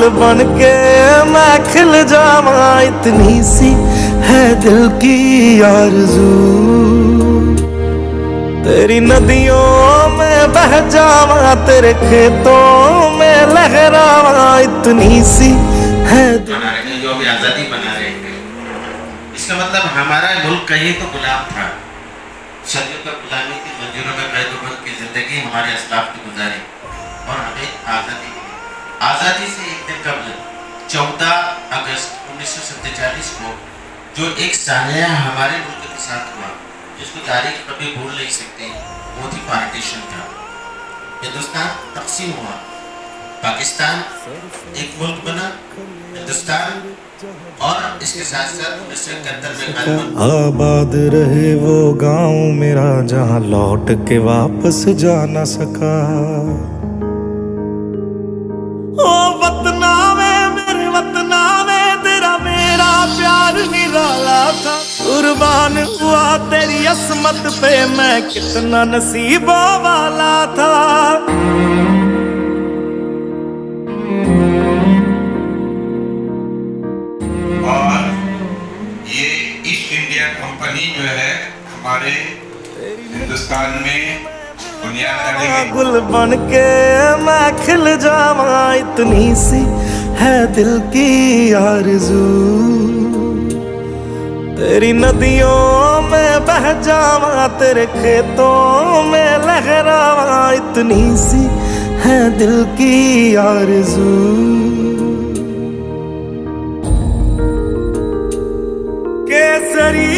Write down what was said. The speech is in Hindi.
गुल बन के मैं खिल जावा, इतनी सी है दिल की आरज़ू। तेरी नदियों में बह जावा, तेरे खेतों में लहरावा, इतनी सी है बना रहे जो अभी आज़ादी बना रहे हैं, इसका मतलब हमारा मुल्क कहीं तो गुलाम था, सदियों तक गुलामी की मंजूरों में कैद बन की जिंदगी हमारे अस्लाफ की गुजारी और हमें आज़ादी से एक दिन कबल 14 अगस्त 1947 को जो एक सानिया हमारे मुल्क के साथ हुआ, जिसको तारीख कभी भूल नहीं सकते, वो थी पार्टीशन का। हिंदुस्तान तकसीम हुआ, पाकिस्तान एक मुल्क बना, हिंदुस्तान, और इसके साथ साथ 1971 में आबाद रहे वो गांव मेरा, जहां लौट के वापस जा न सका। ओ वतना में मेरे वतना में तेरा मेरा प्यार निराला था, कुर्बान हुआ तेरी असमत पे मैं कितना नसीबों वाला था। और ये ईस्ट इंडिया कंपनी जो है हमारे हिंदुस्तान में बुनियाद डालेगी। गुल बन के मैं खिल जावा, इतनी सी है दिल की आरज़ू। तेरी नदियों में बह जावा, तेरे खेतों में लहरावा, इतनी सी है दिल की आरज़ू। केसरी